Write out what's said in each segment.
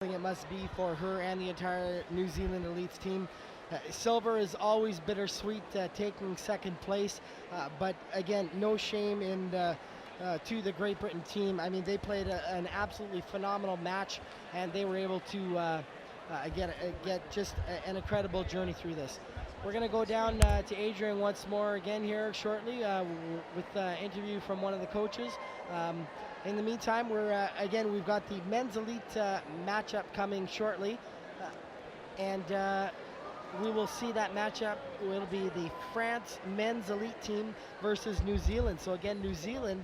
It must be for her and the entire New Zealand Elites team. Silver is always bittersweet, taking second place, but again, no shame in to the Great Britain team. I mean, they played an absolutely phenomenal match, and they were able to get just an incredible journey through this. We're going to go down to Adrian once more again here shortly with an interview from one of the coaches. In the meantime, we've got the men's elite matchup coming shortly, and we will see that matchup. It'll be the France men's elite team versus New Zealand. So again, New Zealand,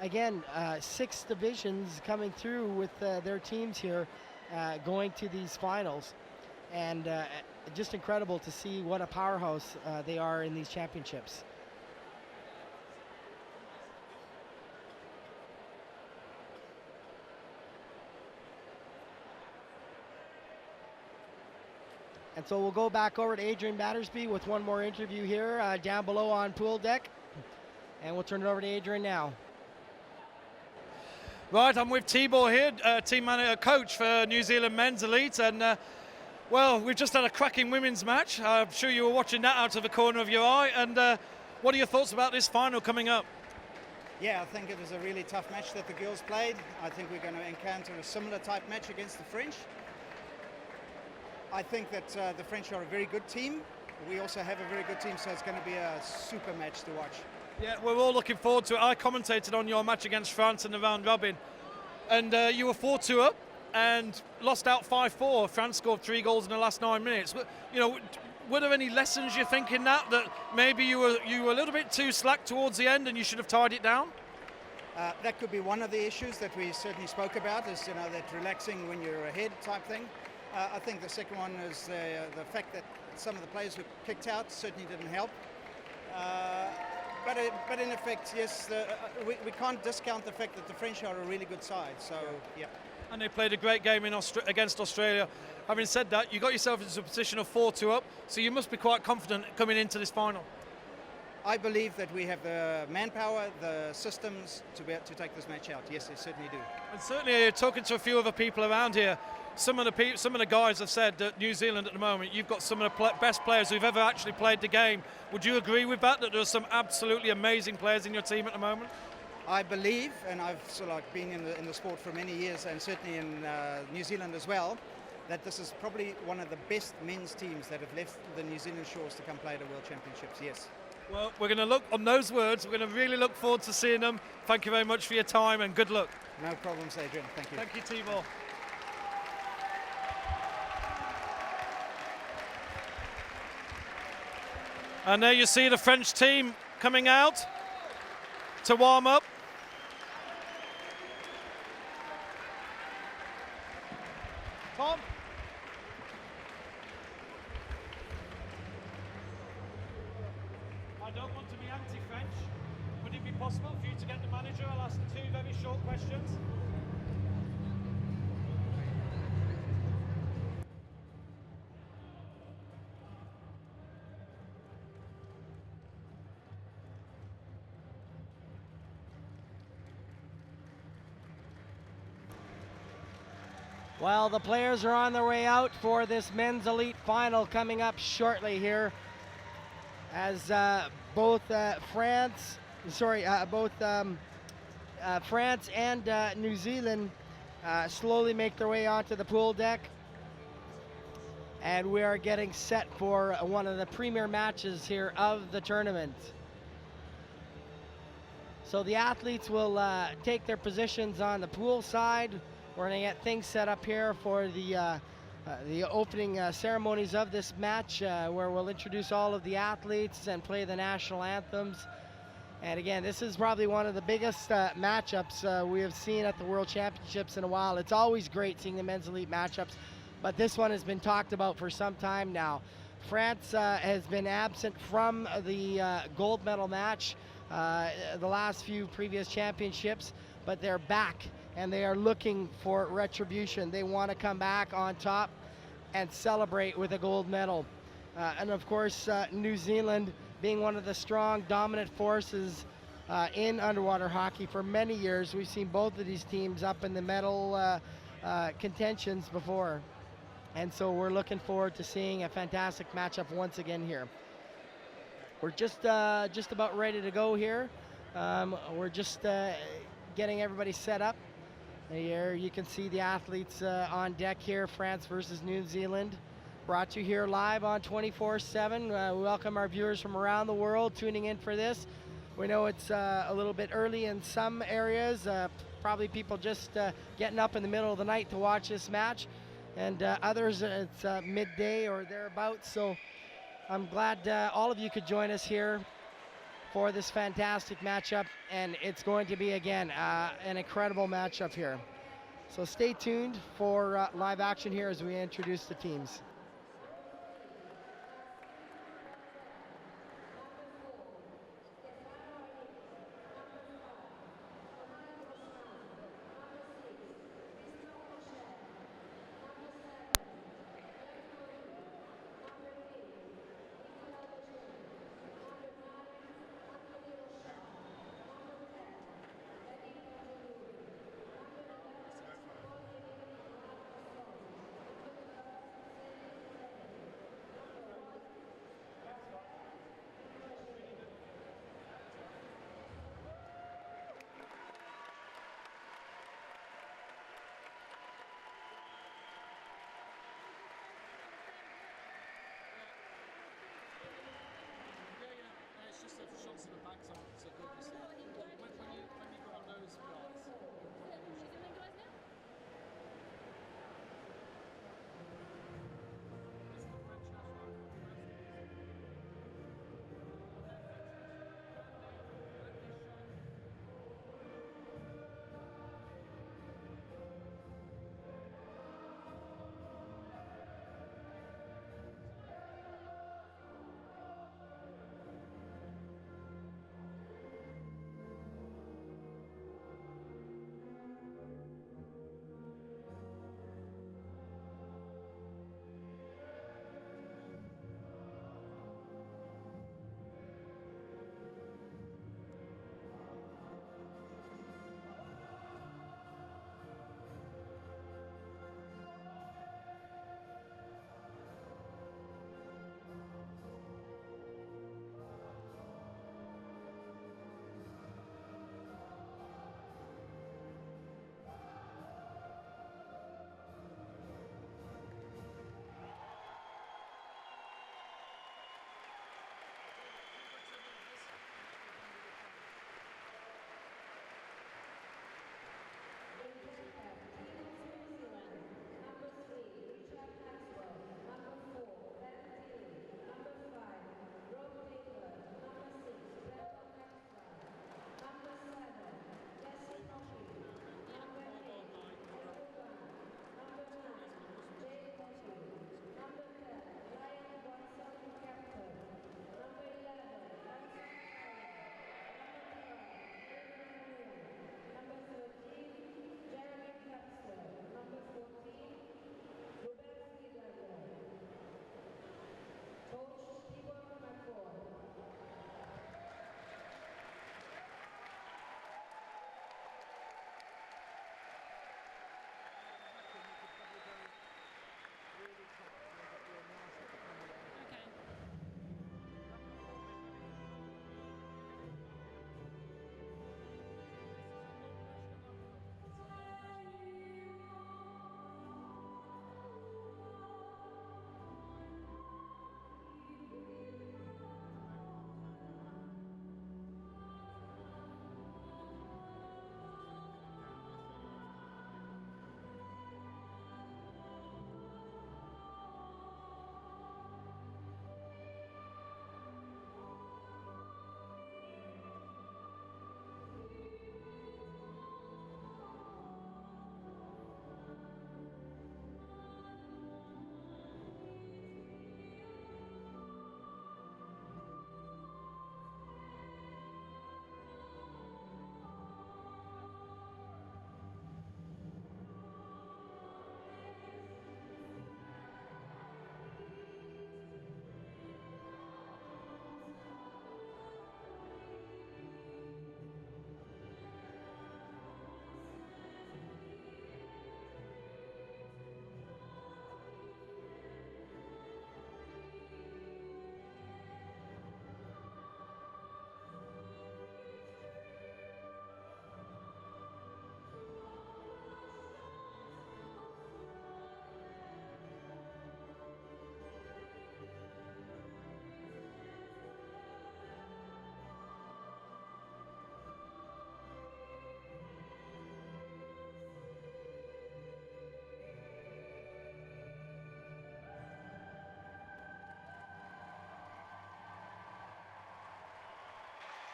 again, 6 divisions coming through with their teams here, going to these finals, and just incredible to see what a powerhouse they are in these championships. And so we'll go back over to Adrian Battersby with one more interview here down below on pool deck. And we'll turn it over to Adrian now. Right, I'm with Tibor here, team manager, coach for New Zealand Men's Elite. And well, we've just had a cracking women's match. I'm sure you were watching that out of the corner of your eye. And what are your thoughts about this final coming up? Yeah, I think it was a really tough match that the girls played. I think we're going to encounter a similar type match against the French. I think that the French are a very good team. We also have a very good team, so it's going to be a super match to watch. Yeah, we're all looking forward to it. I commentated on your match against France in the round robin, and you were 4-2 up and lost out 5-4. France scored 3 goals in the last 9 minutes. But, you know, were there any lessons you think in that maybe you were a little bit too slack towards the end and you should have tied it down? That could be one of the issues that we certainly spoke about, is that relaxing when you're ahead type thing. I think the second one is the fact that some of the players were kicked out certainly didn't help. But in effect, yes, we can't discount the fact that the French are a really good side. So, yeah. And they played a great game against Australia. Having said that, you got yourself into a position of 4-2 up, so you must be quite confident coming into this final. I believe that we have the manpower, the systems to be able to take this match out. Yes, they certainly do. And certainly, talking to a few other people around here, some of the guys have said that New Zealand at the moment, you've got some of the best players who've ever actually played the game. Would you agree with that? That there are some absolutely amazing players in your team at the moment? I believe, and I've sort of been in the sport for many years, and certainly in New Zealand as well, that this is probably one of the best men's teams that have left the New Zealand shores to come play the World Championships. Yes. Well, we're going to look on those words. We're going to really look forward to seeing them. Thank you very much for your time and good luck. No problems, Adrian. Thank you. Thank you, Tibor. And there you see the French team coming out to warm up. Tom? I don't want to be anti-French. Would it be possible for you to get the manager? I'll ask 2 very short questions. Well, the players are on their way out for this men's elite final coming up shortly here, as both France and New Zealand slowly make their way onto the pool deck, and we are getting set for one of the premier matches here of the tournament. So the athletes will take their positions on the pool side. We're going to get things set up here for the opening ceremonies of this match, where we'll introduce all of the athletes and play the national anthems. And again, this is probably one of the biggest matchups we have seen at the World Championships in a while. It's always great seeing the men's elite matchups, but this one has been talked about for some time now. France has been absent from the gold medal match the last few previous championships, but they're back and they are looking for retribution. They want to come back on top and celebrate with a gold medal. And of course, New Zealand being one of the strong, dominant forces in underwater hockey for many years. We've seen both of these teams up in the medal contentions before. And so we're looking forward to seeing a fantastic matchup once again here. We're just about ready to go here. We're just getting everybody set up. Here you can see the athletes on deck here, France versus New Zealand. Brought to you here live on 24/7. We welcome our viewers from around the world tuning in for this. We know it's a little bit early in some areas, probably people just getting up in the middle of the night to watch this match, and others it's midday or thereabouts. So I'm glad all of you could join us here for this fantastic matchup, and it's going to be, again, an incredible matchup here. So stay tuned for live action here as we introduce the teams.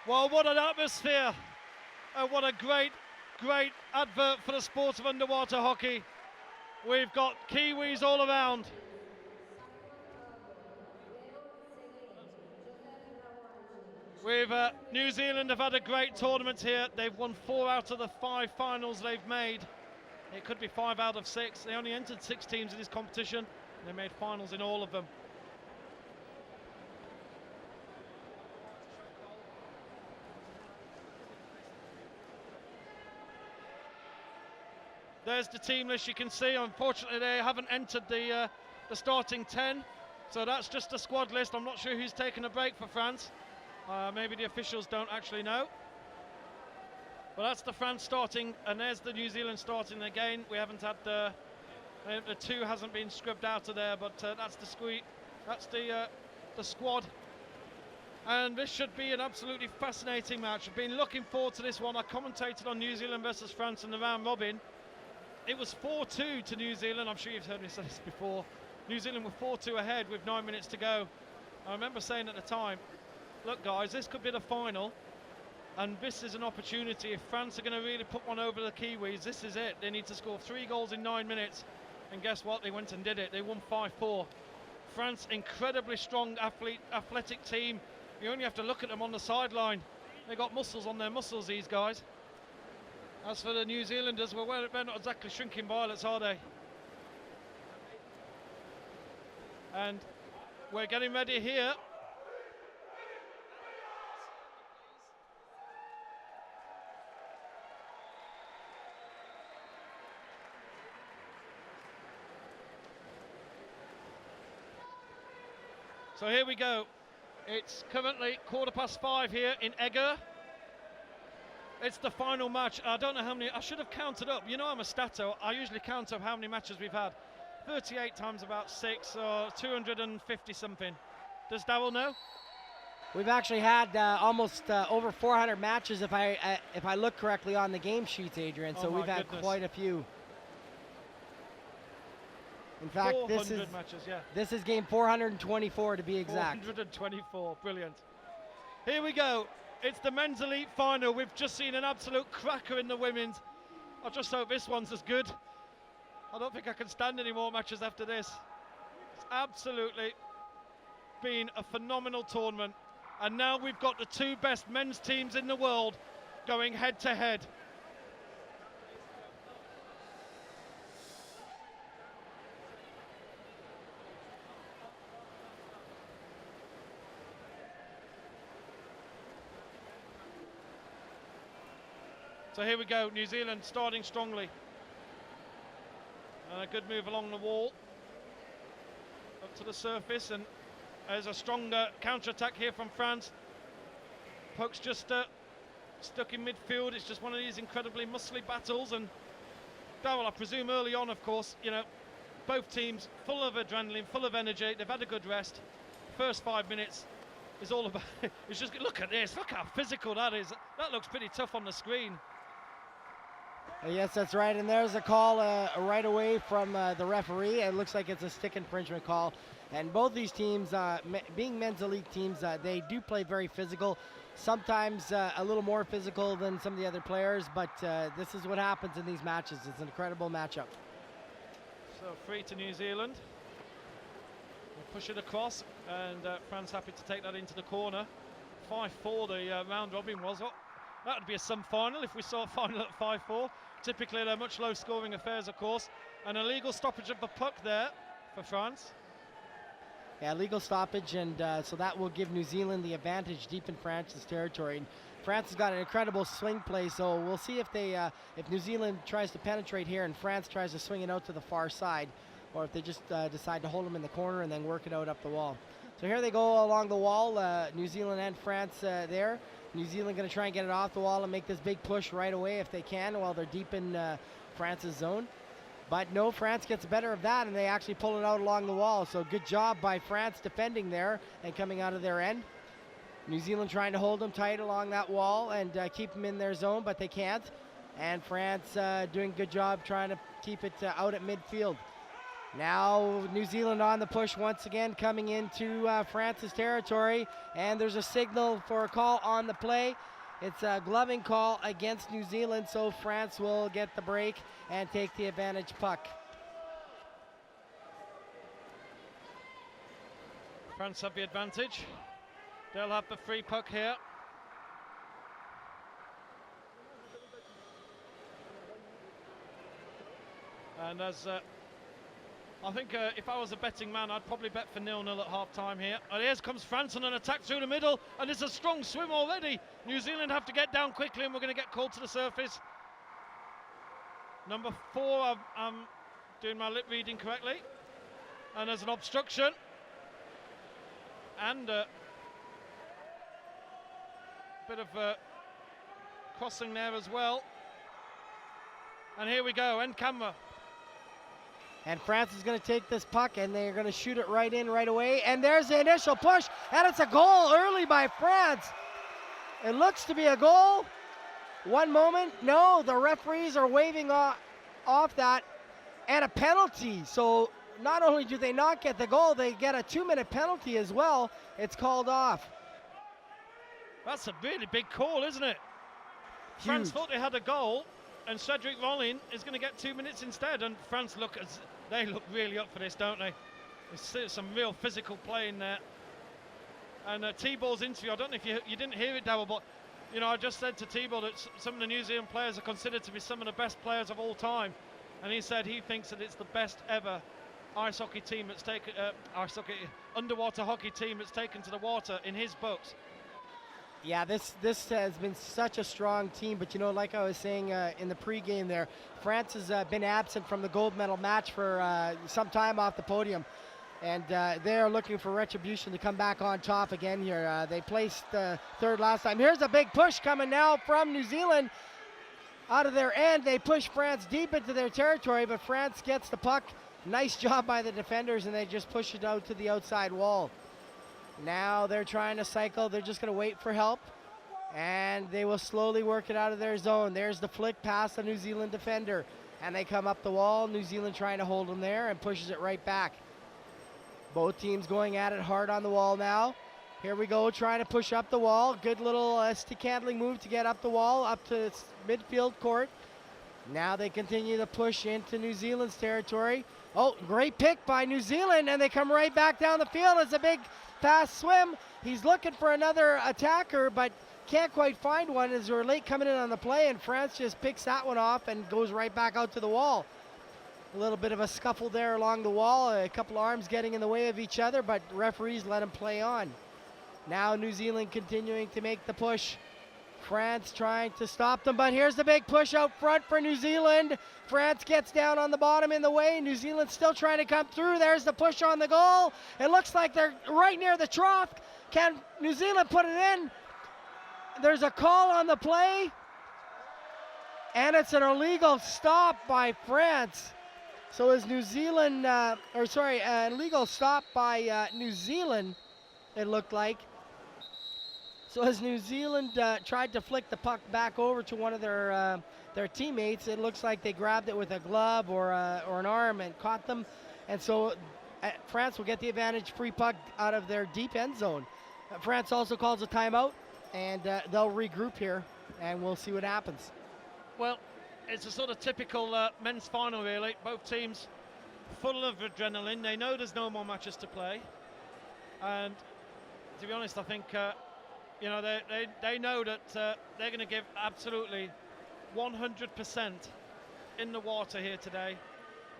Well, what an atmosphere, and what a great advert for the sport of underwater hockey. We've got Kiwis all around. New Zealand have had a great tournament here. They've won 4 out of the 5 finals they've made. It could be 5 out of 6. They only entered 6 teams in this competition. They made finals in all of them. There's the team list you can see. Unfortunately, they haven't entered the starting 10. So that's just the squad list. I'm not sure who's taking a break for France. Maybe the officials don't actually know. But that's the France starting, and there's the New Zealand starting again. We haven't had the 2 hasn't been scrubbed out of there, but that's the squad. And this should be an absolutely fascinating match. I've been looking forward to this one. I commentated on New Zealand versus France in the round robin. It was 4-2 to New Zealand. I'm sure you've heard me say this before. New Zealand were 4-2 ahead with 9 minutes to go. I remember saying at the time, look guys, this could be the final, and this is an opportunity. If France are going to really put one over the Kiwis, this is it. They need to score 3 goals in 9 minutes, and guess what? They went and did it. They won 5-4. France, incredibly strong athletic team. You only have to look at them on the sideline. They got muscles on their muscles, these guys. As for the New Zealanders, well, they're not exactly shrinking violets, are they? And we're getting ready here. So here we go. It's currently 5:15 here in Egger. It's the final match. I don't know how many, I should have counted up. You know I'm a stato. I usually count up how many matches we've had. 38 times about 6, or 250 something. Does Darryl know? We've actually had almost over 400 matches if I look correctly on the game sheets, Adrian. So we've had quite a few. In fact, this is game 424 to be exact. 424, brilliant. Here we go. It's the men's elite final. We've just seen an absolute cracker in the women's. I just hope this one's as good. I don't think I can stand any more matches after this. It's absolutely been a phenomenal tournament. And now we've got the 2 best men's teams in the world going head to head. So here we go, New Zealand starting strongly. A good move along the wall, up to the surface, and there's a strong counter-attack here from France. Puck's just stuck in midfield. It's just one of these incredibly muscly battles, and Darryl, I presume early on, of course, you know, both teams full of adrenaline, full of energy. They've had a good rest. First 5 minutes is all about, it's just, look at this, look how physical that is. That looks pretty tough on the screen. Yes, that's right, and there's a call right away from the referee. It looks like it's a stick infringement call, and both these teams, being men's elite teams, they do play very physical, sometimes a little more physical than some of the other players, but this is what happens in these matches. It's an incredible matchup. So free to New Zealand. We'll push it across, and France happy to take that into the corner. 5-4 the round robin was. That would be a semi-final if we saw a final at 5-4. Typically they're much low scoring affairs, of course. An illegal stoppage of the puck there for France. Yeah, legal stoppage, and so that will give New Zealand the advantage deep in France's territory. And France has got an incredible swing play, so we'll see if they, if New Zealand tries to penetrate here and France tries to swing it out to the far side, or if they just decide to hold them in the corner and then work it out up the wall. So here they go along the wall, New Zealand and France there. New Zealand going to try and get it off the wall and make this big push right away if they can while they're deep in France's zone. But no, France gets better of that, and they actually pull it out along the wall. So good job by France defending there and coming out of their end. New Zealand trying to hold them tight along that wall and keep them in their zone, but they can't. And France doing a good job trying to keep it out at midfield. Now New Zealand on the push once again, coming into France's territory, and there's a signal for a call on the play. It's a gloving call against New Zealand, so France will get the break and take the advantage puck. France have the advantage. They'll have the free puck here. And as I think if I was a betting man, I'd probably bet for 0-0 at half-time here. And here comes France on an attack through the middle, and it's a strong swim already. New Zealand have to get down quickly, and we're going to get called to the surface. Number 4, I'm doing my lip reading correctly. And there's an obstruction. And a bit of crossing there as well. And here we go, end camera. And France is going to take this puck, and they're going to shoot it right in right away. And there's the initial push, and it's a goal early by France. It looks to be a goal. One moment, no, the referees are waving off that, and a penalty. So not only do they not get the goal, they get a 2-minute penalty as well. It's called off. That's a really big call, isn't it? Huge. France thought they had a goal, and Cedric Rollin is going to get 2 minutes instead. And France look really up for this, don't they? There's some real physical play in there. And T-Ball's interview, I don't know if you didn't hear it, Darryl, but you know, I just said to T-Ball that some of the New Zealand players are considered to be some of the best players of all time, and he said he thinks that it's the best ever ice hockey team that's taken underwater hockey team that's taken to the water in his books. Yeah, this has been such a strong team, but you know, like I was saying in the pregame there, France has been absent from the gold medal match for some time off the podium, and they're looking for retribution to come back on top again here. They placed third last time. Here's a big push coming now from New Zealand out of their end. They push France deep into their territory, but France gets the puck. Nice job by the defenders, and they just push it out to the outside wall. Now they're trying to cycle. They're just going to wait for help, and they will slowly work it out of their zone. There's the flick past the New Zealand defender, and they come up the wall. New Zealand trying to hold them there and pushes it right back. Both teams going at it hard on the wall now. Here we go, trying to push up the wall. Good little stick-handling move to get up the wall, up to midfield court. Now they continue to push into New Zealand's territory. Oh, great pick by New Zealand, and they come right back down the field. It's a big fast swim. He's looking for another attacker, but can't quite find one as they're late coming in on the play, and France just picks that one off and goes right back out to the wall. A little bit of a scuffle there along the wall, a couple arms getting in the way of each other, but referees let them play on. Now New Zealand continuing to make the push. France trying to stop them, but here's the big push out front for New Zealand. France gets down on the bottom in the way. New Zealand still trying to come through. There's the push on the goal. It looks like they're right near the trough. Can New Zealand put it in? There's a call on the play, and it's an illegal stop by France. So is New Zealand, an illegal stop by New Zealand, it looked like. So as New Zealand tried to flick the puck back over to one of their teammates, it looks like they grabbed it with a glove or an arm and caught them. And so France will get the advantage, free puck out of their deep end zone. France also calls a timeout, and they'll regroup here, and we'll see what happens. Well, it's a sort of typical men's final, really. Both teams full of adrenaline. They know there's no more matches to play. And to be honest, I think you know, they know that they're going to give absolutely 100% in the water here today,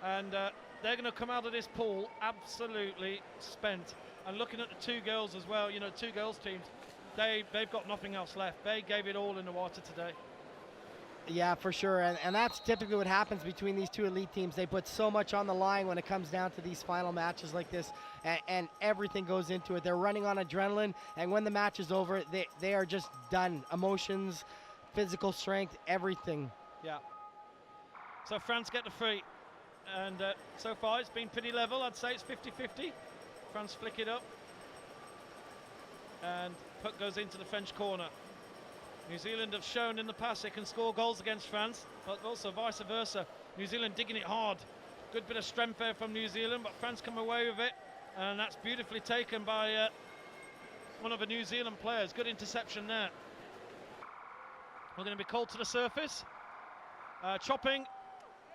and they're going to come out of this pool absolutely spent. And looking at the two girls as well, you know, two girls teams, they've got nothing else left. They gave it all in the water today. Yeah, for sure, and that's typically what happens between these two elite teams. They put so much on the line when it comes down to these final matches like this, and everything goes into it. They're running on adrenaline, and when the match is over, they are just done. Emotions, physical strength, everything. Yeah. So France get the free, and so far it's been pretty level. I'd say it's 50-50. France flick it up, and puck goes into the French corner. New Zealand have shown in the past they can score goals against France, but also vice versa. New Zealand digging it hard, Good bit of strength there from New Zealand, but France come away with it, and that's beautifully taken by one of the New Zealand players. Good interception there. We're going to be called to the surface, chopping,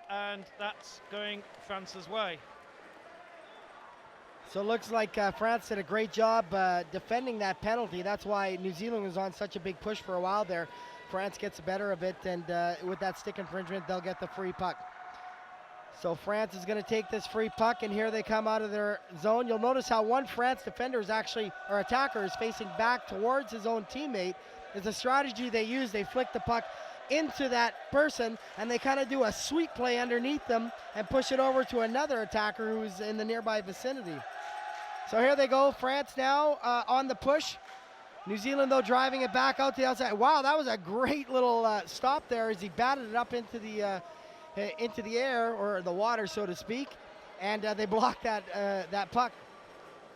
and that's going France's way. So it looks like France did a great job defending that penalty. That's why New Zealand was on such a big push for a while there. France gets the better of it, and with that stick infringement, they'll get the free puck. So France is going to take this free puck, and here they come out of their zone. You'll notice how one France defender is actually, or attacker, is facing back towards his own teammate. It's a strategy they use. They flick the puck into that person, and they kind of do a sweep play underneath them and push it over to another attacker who's in the nearby vicinity. So here they go, France now on the push. New Zealand, though, driving it back out to the outside. Wow, that was a great little stop there as he batted it up into the air, or the water, so to speak, and they blocked that puck.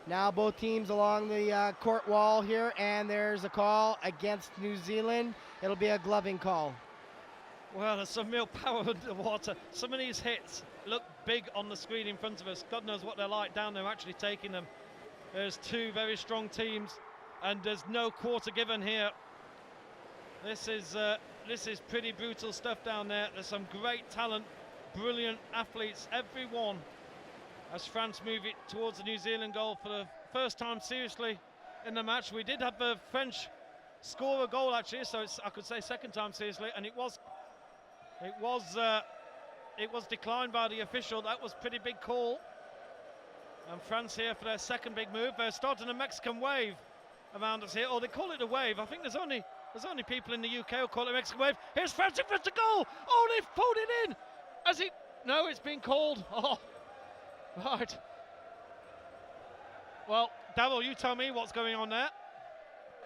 Now both teams along the court wall here, and there's a call against New Zealand. It'll be a gloving call. Well, there's some real power underwater. Some of these hits look big on the screen in front of us. God knows what they're like down there actually taking them. There's two very strong teams, and there's no quarter given here. This is pretty brutal stuff down there. There's some great talent, brilliant athletes, everyone, as France move it towards the New Zealand goal for the first time seriously in the match. We did have the French score a goal actually, so it's, I could say, second time seriously, and it was declined by the official. That was pretty big call. And France here for their second big move. They're starting a Mexican wave around us here, or they call it a wave. I think there's only people in the UK who call it a Mexican wave. Here's France in front of goal. Oh, they've pulled it in. Has it? No, it's been called. Oh, right. Well, Darryl, you tell me what's going on there.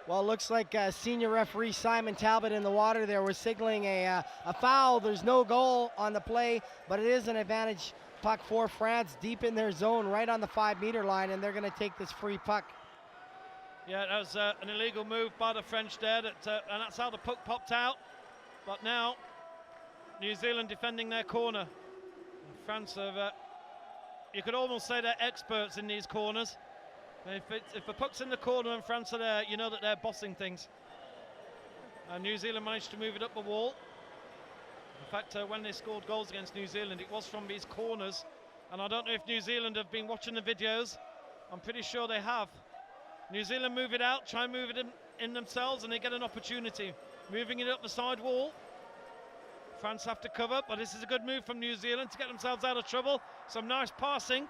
Well, it looks like senior referee Simon Talbot in the water there was signaling a foul. There's no goal on the play, but it is an advantage puck for France deep in their zone, right on the 5-meter line, and they're going to take this free puck. Yeah, that was an illegal move by the French there, and that's how the puck popped out. But now, New Zealand defending their corner. France have, you could almost say they're experts in these corners. If the puck's in the corner and France are there, you know that they're bossing things. And New Zealand managed to move it up the wall. In fact, when they scored goals against New Zealand, it was from these corners. And I don't know if New Zealand have been watching the videos. I'm pretty sure they have. New Zealand move it out, try and move it in themselves, and they get an opportunity. Moving it up the side wall. France have to cover, but this is a good move from New Zealand to get themselves out of trouble. Some nice passing,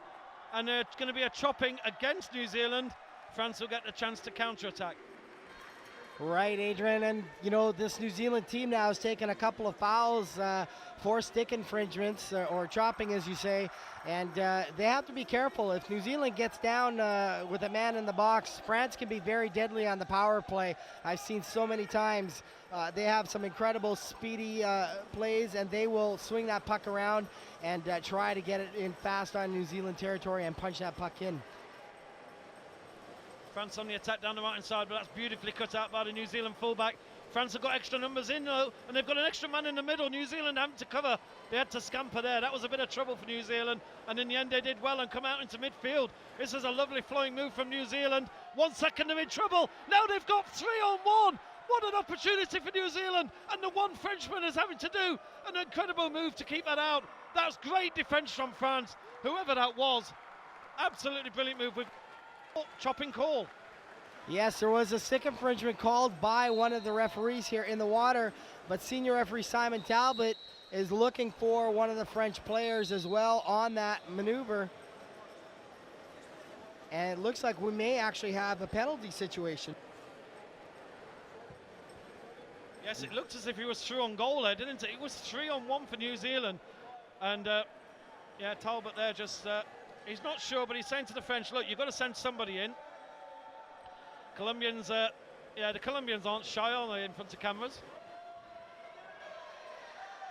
and it's going to be a chopping against New Zealand. France will get the chance to counter-attack. Right, Adrian, and you know, this New Zealand team now has taken a couple of fouls for stick infringements, or chopping, as you say, and they have to be careful. If New Zealand gets down with a man in the box, France can be very deadly on the power play. I've seen so many times. They have some incredible speedy plays, and they will swing that puck around and try to get it in fast on New Zealand territory and punch that puck in. France on the attack down the right-hand side, but that's beautifully cut out by the New Zealand fullback. France have got extra numbers in, though, and they've got an extra man in the middle. New Zealand having to cover. They had to scamper there. That was a bit of trouble for New Zealand, and in the end they did well and come out into midfield. This is a lovely flowing move from New Zealand. 1 second, they're in trouble. Now they've got 3-on-1. What an opportunity for New Zealand, and the one Frenchman is having to do an incredible move to keep that out. That's great defence from France, whoever that was. Absolutely brilliant move with chopping call. Yes, there was a stick infringement called by one of the referees here in the water, but senior referee Simon Talbot is looking for one of the French players as well on that maneuver. And it looks like we may actually have a penalty situation. Yes, it looked as if he was through on goal there, didn't it? It was 3-on-1 for New Zealand. And yeah, Talbot there just, he's not sure, but he's saying to the French, look, you've got to send somebody in. Colombians, yeah, the Colombians aren't shy, are they, in front of cameras?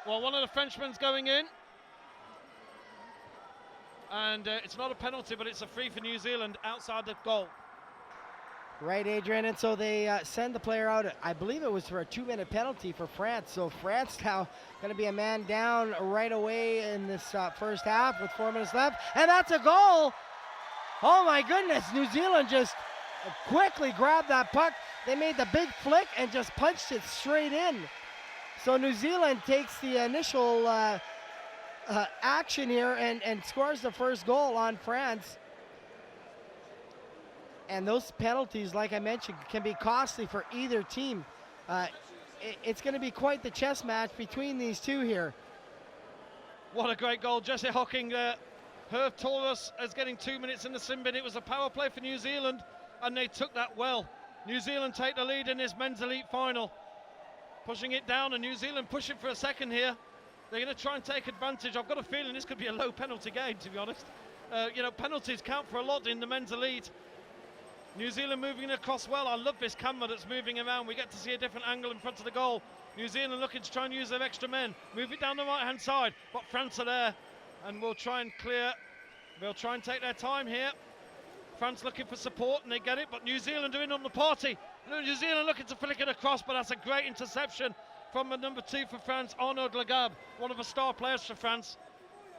Well, one of the Frenchmen's going in. And it's not a penalty, but it's a free for New Zealand outside the goal. Right, Adrian, and so they send the player out. I believe it was for a 2-minute penalty for France. So France now going to be a man down right away in this first half with 4 minutes left. And that's a goal. Oh my goodness, New Zealand just quickly grabbed that puck. They made the big flick and just punched it straight in. So New Zealand takes the initial action here and scores the first goal on France. And those penalties, like I mentioned, can be costly for either team. It's going to be quite the chess match between these two here. What a great goal. Jesse Hocking, Herb Taurus is getting 2 minutes in the sin bin. It was a power play for New Zealand, and they took that well. New Zealand take the lead in this men's elite final. Pushing it down, and New Zealand pushing for a second here. They're going to try and take advantage. I've got a feeling this could be a low penalty game, to be honest. You know, penalties count for a lot in the men's elite. New Zealand moving across well. I love this camera that's moving around. We get to see a different angle in front of the goal. New Zealand looking to try and use their extra men. Move it down the right-hand side, but France are there, and we'll try and clear. They'll try and take their time here. France looking for support, and they get it, but New Zealand are in on the party. New Zealand looking to flick it across, but that's a great interception from the number 2 for France, Arnaud Legab, one of the star players for France.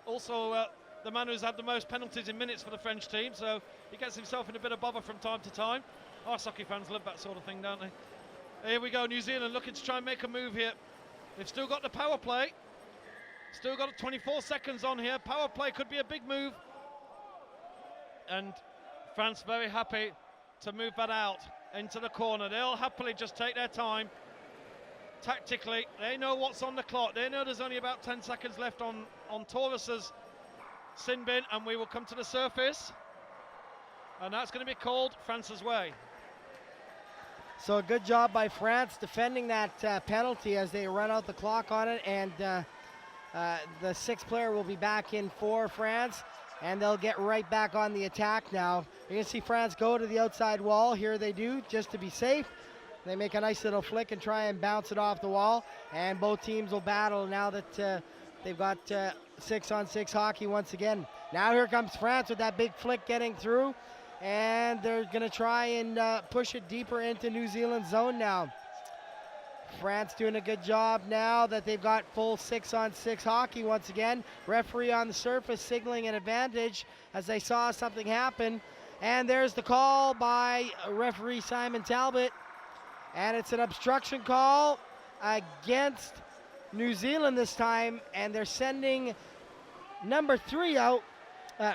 Also, the man who's had the most penalties in minutes for the French team, so he gets himself in a bit of bother from time to time. Ice hockey fans love that sort of thing, don't they? Here we go, New Zealand looking to try and make a move here. They've still got the power play. Still got 24 seconds on here. Power play could be a big move. And France very happy to move that out into the corner. They'll happily just take their time. Tactically, they know what's on the clock. They know there's only about 10 seconds left on Taurus's sin bin, and we will come to the surface, and that's going to be called France's way. So a good job by France defending that penalty as they run out the clock on it, and the sixth player will be back in for France, and they'll get right back on the attack now. You're going to see France go to the outside wall. Here they do, just to be safe. They make a nice little flick and try and bounce it off the wall, and both teams will battle now that they've got 6-on-6 hockey once again. Now here comes France with that big flick getting through, and they're going to try and push it deeper into New Zealand's zone now. France doing a good job now that they've got full 6-on-6 hockey once again. Referee on the surface signaling an advantage as they saw something happen. And there's the call by referee Simon Talbot. And it's an obstruction call against New Zealand this time. And they're sending number 3 out,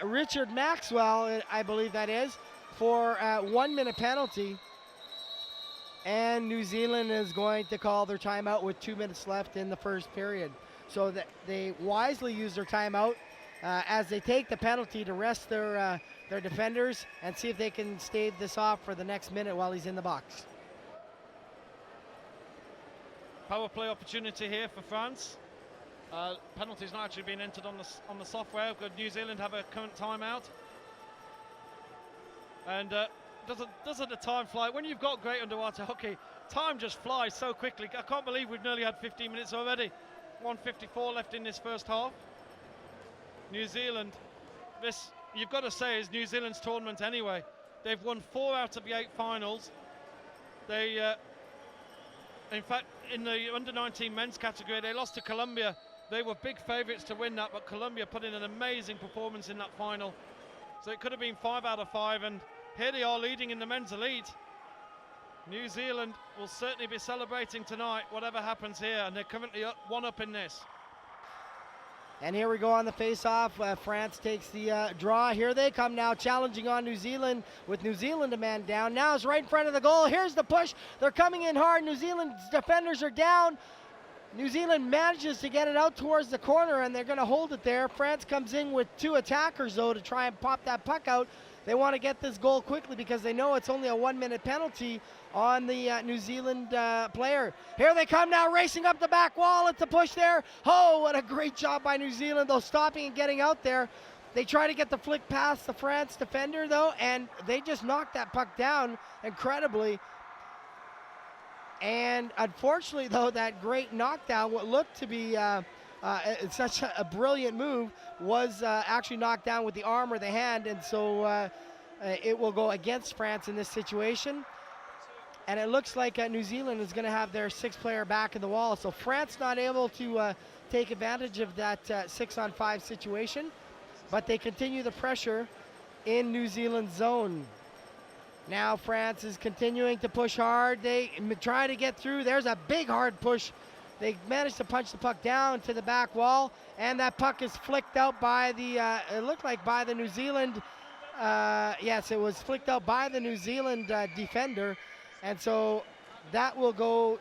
Richard Maxwell, I believe that is, for a 1-minute penalty. And New Zealand is going to call their timeout with 2 minutes left in the first period. So that they wisely use their timeout as they take the penalty to rest their defenders and see if they can stave this off for the next minute while he's in the box. Power play opportunity here for France. Penalties not actually being entered on the software. Good, New Zealand have a current timeout. And doesn't the time fly? When you've got great underwater hockey, time just flies so quickly. I can't believe we've nearly had 15 minutes already. 1:54 left in this first half. New Zealand, this you've got to say is New Zealand's tournament anyway. They've won 4 out of the 8 finals. They, in fact, in the under-19 men's category, they lost to Colombia. They were big favourites to win that, but Colombia put in an amazing performance in that final. So it could have been 5 out of 5, and here they are leading in the men's elite. New Zealand will certainly be celebrating tonight, whatever happens here, and they're currently one up in this. And here we go on the face-off. France takes the draw. Here they come now, challenging on New Zealand, with New Zealand a man down. Now it's right in front of the goal. Here's the push. They're coming in hard. New Zealand's defenders are down. New Zealand manages to get it out towards the corner, and they're going to hold it there. France comes in with 2 attackers, though, to try and pop that puck out. They want to get this goal quickly because they know it's only a 1-minute penalty on the New Zealand player. Here they come now, racing up the back wall. It's a push there. Oh, what a great job by New Zealand, though, stopping and getting out there. They try to get the flick past the France defender, though, and they just knocked that puck down incredibly. And unfortunately, though, that great knockdown, what looked to be such a brilliant move, was actually knocked down with the arm or the hand, and so it will go against France in this situation. And it looks like New Zealand is going to have their 6th player back in the wall. So France not able to take advantage of that 6-on-5 situation, but they continue the pressure in New Zealand's zone. Now France is continuing to push hard. They try to get through. There's a big hard push. They managed to punch the puck down to the back wall, and that puck is flicked out by the, it looked like by the New Zealand, yes, it was flicked out by the New Zealand defender. And so that will go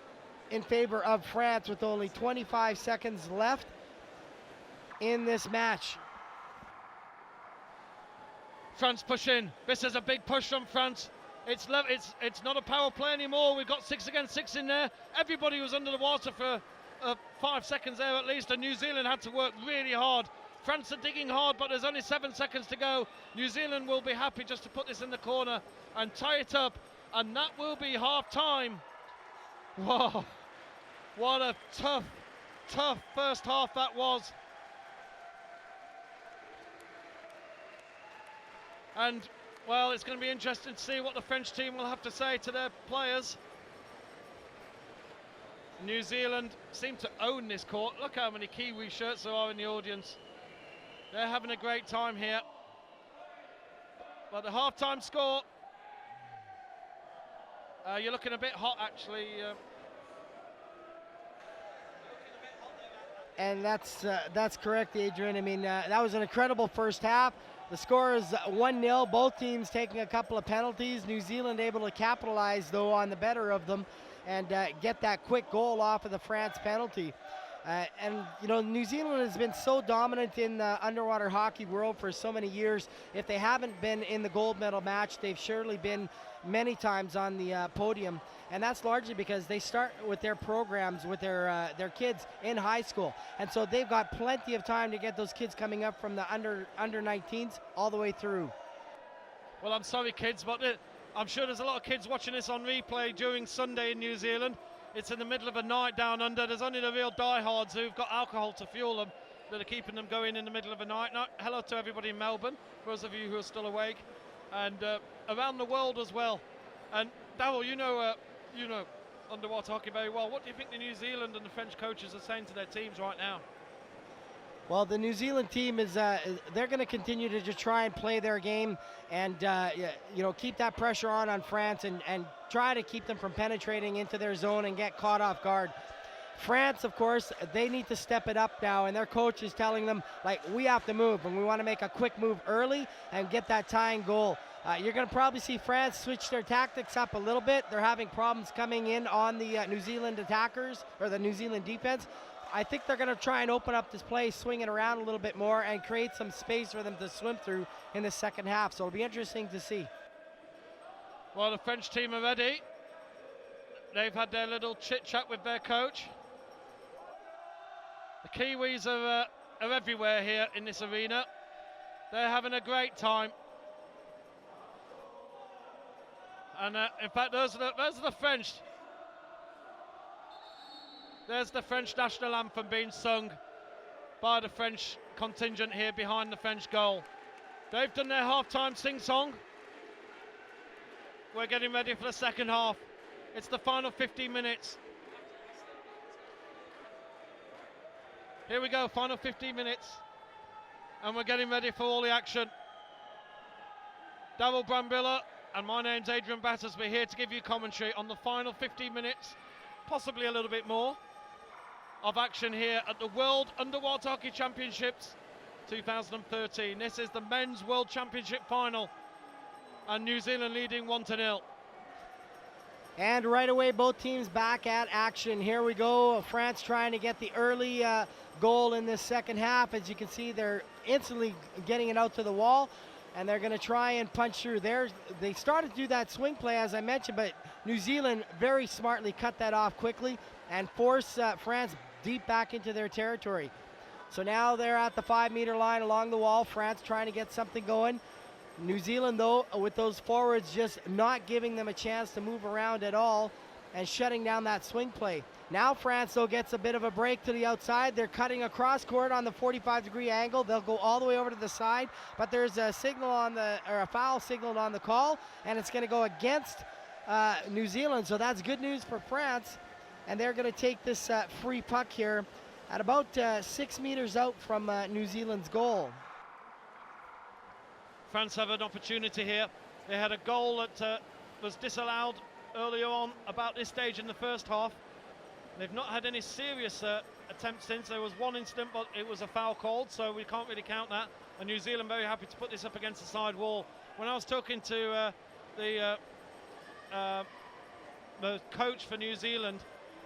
in favor of France with only 25 seconds left in this match. France push in. This is a big push from France. It's not a power play anymore. We've got 6 against 6 in there. Everybody was under the water for 5 seconds there at least, and New Zealand had to work really hard. France are digging hard, but there's only 7 seconds to go. New Zealand will be happy just to put this in the corner and tie it up, and that will be half time. Whoa, what a tough first half that was. And well, it's going to be interesting to see what the French team will have to say to their players. New Zealand seem to own this court. Look how many Kiwi shirts there are in the audience. They're having a great time here. But the half-time score, you're looking a bit hot actually. And that's correct, Adrian. I mean, that was an incredible first half. The score is 1-0, both teams taking a couple of penalties. New Zealand able to capitalize, though, on the better of them and get that quick goal off of the France penalty. And, you know, New Zealand has been so dominant in the underwater hockey world for so many years. If they haven't been in the gold medal match, they've surely been many times on the podium. And that's largely because they start with their programs with their kids in high school. And so they've got plenty of time to get those kids coming up from the under 19s all the way through. Well, I'm sorry, kids, but I'm sure there's a lot of kids watching this on replay during Sunday in New Zealand. It's in the middle of a night down under. There's only the real diehards who've got alcohol to fuel them that are keeping them going in the middle of a night. Now, hello to everybody in Melbourne, for those of you who are still awake, and around the world as well. And Darryl, you know underwater hockey very well. What do you think the New Zealand and the French coaches are saying to their teams right now? Well, the New Zealand team is they're going to continue to just try and play their game and keep that pressure on France and try to keep them from penetrating into their zone and get caught off guard. France, of course, they need to step it up now, and their coach is telling them, like, we have to move, and we want to make a quick move early and get that tying goal. You're going to probably see France switch their tactics up a little bit. They're having problems coming in on the New Zealand attackers or the New Zealand defense. I think they're going to try and open up this play, swing it around a little bit more, and create some space for them to swim through in the second half. So it'll be interesting to see. Well, the French team are ready. They've had their little chit-chat with their coach. The Kiwis are everywhere here in this arena. They're having a great time. And in fact, those are the French. There's the French national anthem being sung by the French contingent here behind the French goal. They've done their half-time sing-song. We're getting ready for the second half. It's the final 15 minutes. Here we go, final 15 minutes. And we're getting ready for all the action. Darryl Brambilla and my name's Adrian Battersby here to give you commentary on the final 15 minutes, possibly a little bit more, of action here at the World Underwater Hockey Championships 2013. This is the Men's World Championship final, and New Zealand leading 1-0. And right away, both teams back at action. Here we go. France trying to get the early goal in this second half. As you can see, they're instantly getting it out to the wall, and they're going to try and punch through there. They started to do that swing play, as I mentioned, but New Zealand very smartly cut that off quickly and force France deep back into their territory. So now they're at the 5-meter line along the wall. France trying to get something going. New Zealand, though, with those forwards just not giving them a chance to move around at all and shutting down that swing play. Now France, though, gets a bit of a break to the outside. They're cutting across court on the 45-degree angle. They'll go all the way over to the side, but there's a signal a foul signaled on the call, and it's going to go against New Zealand. So that's good news for France, and they're going to take this free puck here at about 6 meters out from New Zealand's goal. France have an opportunity here. They had a goal that was disallowed earlier on about this stage in the first half. They've not had any serious attempts since. There was one incident, but it was a foul called, so we can't really count that. And New Zealand very happy to put this up against the side wall. When I was talking to the coach for New Zealand,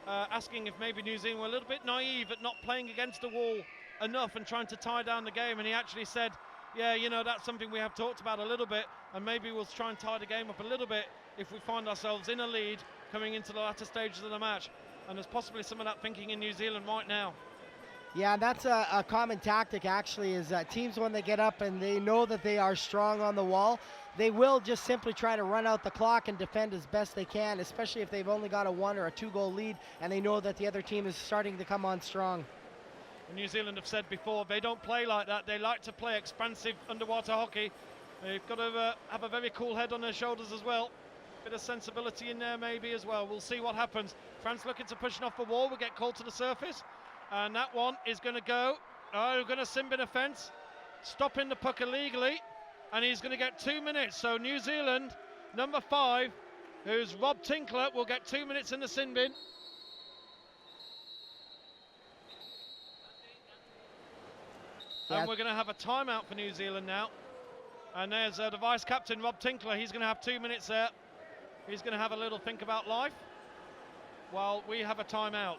asking if maybe New Zealand were a little bit naive at not playing against the wall enough and trying to tie down the game, and he actually said, yeah, you know, that's something we have talked about a little bit, and maybe we'll try and tie the game up a little bit if we find ourselves in a lead coming into the latter stages of the match. And there's possibly some of that thinking in New Zealand right now. Yeah, that's a common tactic, actually, is that teams, when they get up and they know that they are strong on the wall, they will just simply try to run out the clock and defend as best they can, especially if they've only got a 1 or a 2 goal lead and they know that the other team is starting to come on strong. New Zealand have said before, they don't play like that. They like to play expansive underwater hockey. They've got to have a very cool head on their shoulders as well. Bit of sensibility in there maybe as well. We'll see what happens. France looking to push off the wall. Will get called to the surface. And that one is going to go. Oh, going to sin bin offence. Stopping the puck illegally. And he's going to get 2 minutes. So New Zealand, number 5, who's Rob Tinkler, will get 2 minutes in the sin bin. And we're going to have a timeout for New Zealand now. And there's the vice captain, Rob Tinkler. He's going to have 2 minutes there. He's going to have a little think about life while we have a timeout.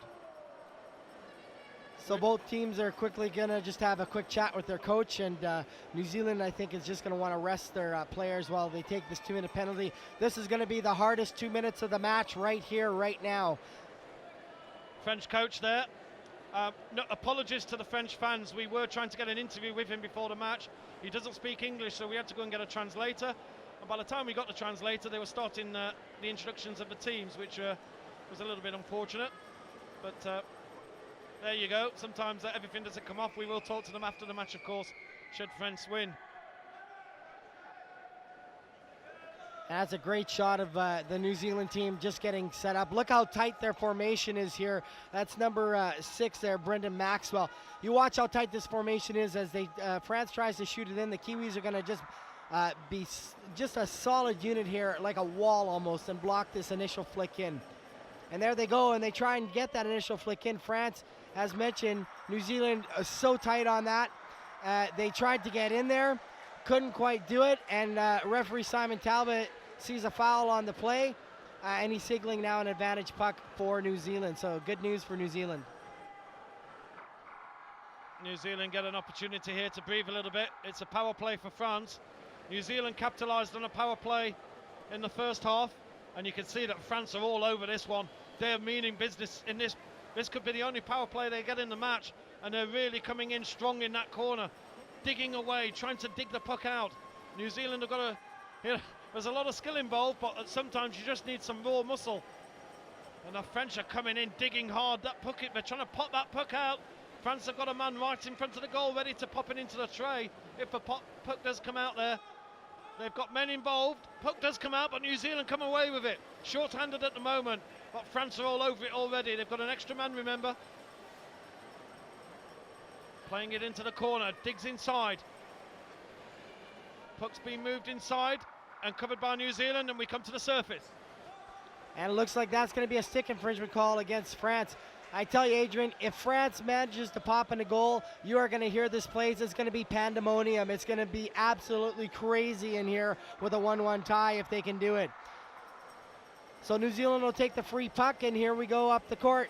So both teams are quickly going to just have a quick chat with their coach, and New Zealand, I think, is just going to want to rest their players while they take this 2-minute penalty. This is going to be the hardest 2 minutes of the match right here, right now. French coach there. No, apologies to the French fans. We were trying to get an interview with him before the match. He doesn't speak English, so we had to go and get a translator. And by the time we got the translator, they were starting the introductions of the teams, which was a little bit unfortunate. But there you go. Sometimes everything doesn't come off. We will talk to them after the match, of course, should France win. That's a great shot of the New Zealand team just getting set up. Look how tight their formation is here. That's number 6 there, Brendan Maxwell. You watch how tight this formation is as France tries to shoot it in. The Kiwis are going to just be just a solid unit here, like a wall almost, and block this initial flick in. And there they go, and they try and get that initial flick in. France, as mentioned, New Zealand is so tight on that. They tried to get in there, couldn't quite do it, and referee Simon Talbot sees a foul on the play, and he's signaling now an advantage puck for New Zealand. So good news for New Zealand. New Zealand get an opportunity here to breathe a little bit. It's a power play for France. New Zealand capitalised on a power play in the first half, and you can see that France are all over this one. They're meaning business in this. This could be the only power play they get in the match, and they're really coming in strong in that corner, digging away, trying to dig the puck out. New Zealand have got to, you know, there's a lot of skill involved, but sometimes you just need some raw muscle. And the French are coming in, digging hard. That puck, they're trying to pop that puck out. France have got a man right in front of the goal, ready to pop it into the tray if the puck does come out there. They've got men involved. Puck does come out, but New Zealand come away with it. Short-handed at the moment, but France are all over it already. They've got an extra man, remember. Playing it into the corner, digs inside. Puck's been moved inside and covered by New Zealand, and we come to the surface. And it looks like that's going to be a stick infringement call against France. I tell you, Adrian, if France manages to pop in a goal, you are going to hear this place. It's going to be pandemonium. It's going to be absolutely crazy in here with a 1-1 tie if they can do it. So New Zealand will take the free puck, and here we go up the court.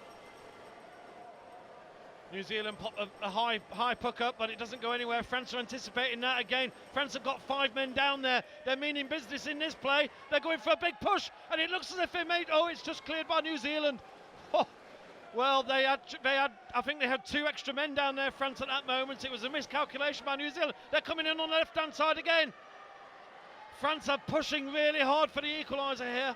New Zealand pop a high puck up, but it doesn't go anywhere. France are anticipating that again. France have got 5 men down there. They're meaning business in this play. They're going for a big push, and it looks as if they made. Oh, it's just cleared by New Zealand. Oh. Well, they had. I think they had 2 extra men down there, France, at that moment. It was a miscalculation by New Zealand. They're coming in on the left-hand side again. France are pushing really hard for the equaliser here.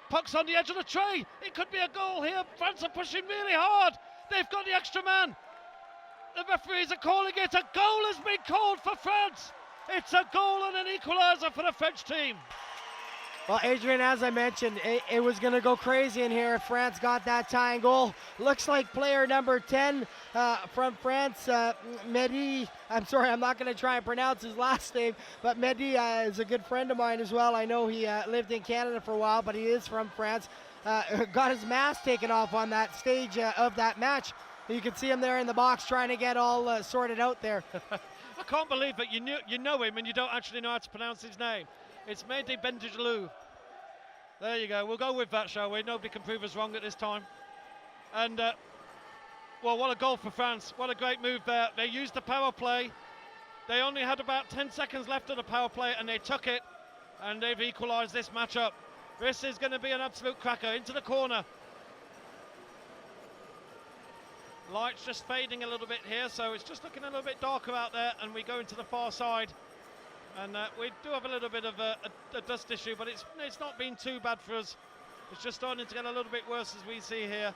Puck's on the edge of the tray. It could be a goal here. France are pushing really hard. They've got the extra man. The referees are calling it. A goal has been called for France. It's a goal and an equaliser for the French team. Well, Adrian, as I mentioned, it was going to go crazy in here if France got that tying goal. Looks like player number 10 from France, Mehdi. I'm sorry, I'm not going to try and pronounce his last name, but Mehdi is a good friend of mine as well. I know he lived in Canada for a while, but he is from France. Got his mask taken off on that stage of that match. You can see him there in the box trying to get all sorted out there. I can't believe it. You know him and you don't actually know how to pronounce his name. It's Mehdi Bendijalou. There you go. We'll go with that, shall we? Nobody can prove us wrong at this time. And, well, what a goal for France. What a great move there. They used the power play. They only had about 10 seconds left of the power play, and they took it, and they've equalised this matchup. This is going to be an absolute cracker. Into the corner. Light's just fading a little bit here, so it's just looking a little bit darker out there, and we go into the far side. And we do have a little bit of a dust issue, but it's not been too bad for us. It's just starting to get a little bit worse as we see here.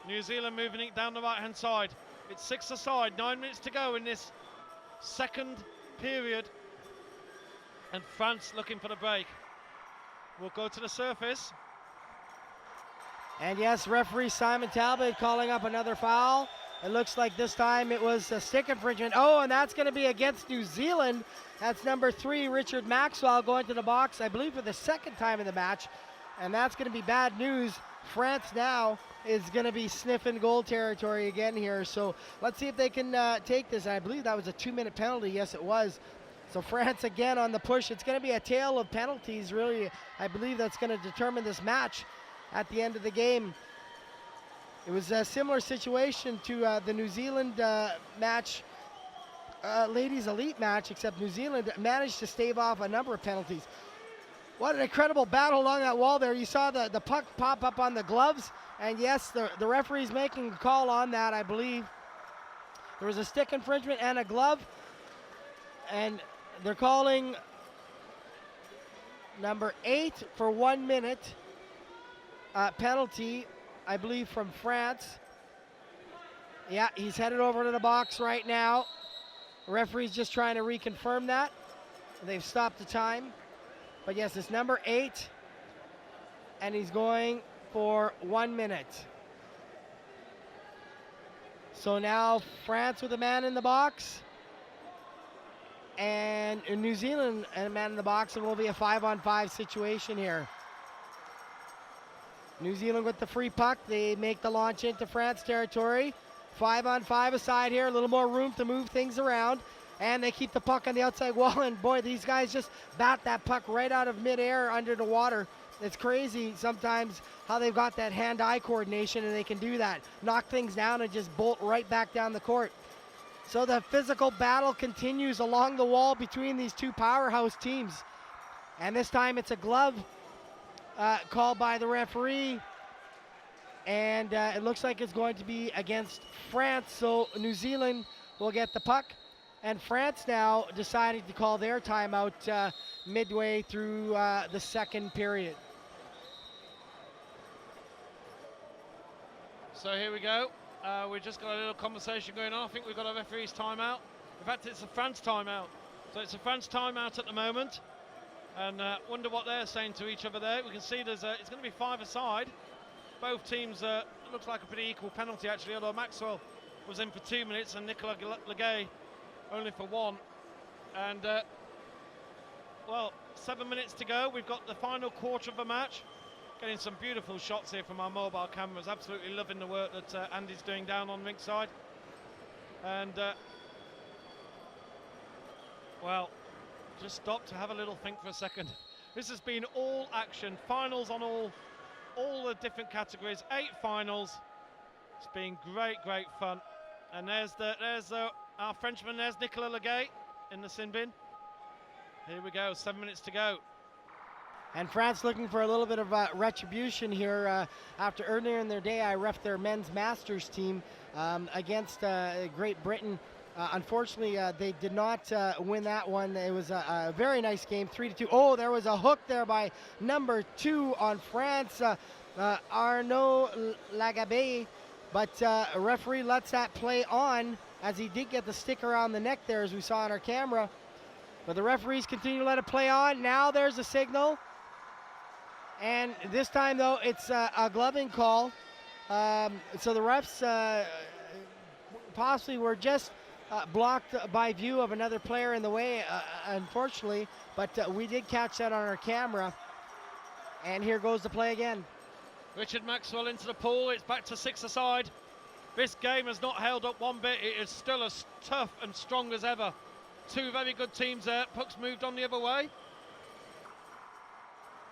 New Zealand moving it down the right-hand side. It's 6-aside, 9 minutes to go in this second period. And France looking for the break. We'll go to the surface. And yes, referee Simon Talbot calling up another foul. It looks like this time it was a stick infringement. Oh, and that's going to be against New Zealand. That's number 3, Richard Maxwell, going to the box, I believe, for the second time in the match. And that's going to be bad news. France now is going to be sniffing goal territory again here. So let's see if they can take this. I believe that was a 2-minute penalty. Yes, it was. So France again on the push. It's going to be a tale of penalties, really. I believe that's going to determine this match at the end of the game. It was a similar situation to the New Zealand match, ladies elite match, except New Zealand managed to stave off a number of penalties. What an incredible battle along that wall there. You saw the puck pop up on the gloves, and yes, the referee's making a call on that, I believe. There was a stick infringement and a glove, and they're calling number 8 for 1 minute penalty, I believe, from France. Yeah, he's headed over to the box right now. The referee's just trying to reconfirm that. They've stopped the time. But yes, it's number 8, and he's going for 1 minute. So now France with a man in the box, and New Zealand and a man in the box, and it will be a 5-on-5 situation here. New Zealand with the free puck. They make the launch into France territory. 5-on-5 aside here, a little more room to move things around. And they keep the puck on the outside wall. And boy, these guys just bat that puck right out of midair under the water. It's crazy sometimes how they've got that hand-eye coordination, and they can do that. Knock things down and just bolt right back down the court. So the physical battle continues along the wall between these two powerhouse teams. And this time it's a glove called by the referee, and it looks like it's going to be against France. So New Zealand will get the puck, and France now deciding to call their timeout midway through the second period. So here we go. We've just got a little conversation going on. I think we've got a referee's timeout. In fact, it's a France timeout. So it's a France timeout at the moment. And wonder what they're saying to each other there. We can see it's going to be 5-aside. Both teams, it looks like a pretty equal penalty actually, although Maxwell was in for 2 minutes and Nicolas Legay only for 1. And well, 7 minutes to go. We've got the final quarter of the match. Getting some beautiful shots here from our mobile cameras. Absolutely loving the work that Andy's doing down on rink side. And well, just stop to have a little think for a second. This has been all action, finals on all the different categories, 8 finals. It's been great fun. And there's our Frenchman. There's Nicolas Legay in the sin bin. Here we go, 7 minutes to go. And France looking for a little bit of retribution here after earlier in their day I reffed their men's masters team against Great Britain Unfortunately, they did not win that one. It was a very nice game, 3-2. Oh, there was a hook there by number 2 on France, Arnaud Lagabe, but a referee lets that play on, as he did get the stick around the neck there, as we saw on our camera. But the referees continue to let it play on. Now there's a signal. And this time, though, it's a gloving call. So the refs possibly were just blocked by view of another player in the way, unfortunately. But we did catch that on our camera. And here goes the play again. Richard Maxwell into the pool. It's back to 6-a-side. This game has not held up one bit. It is still as tough and strong as ever. Two very good teams there. Puck's moved on the other way.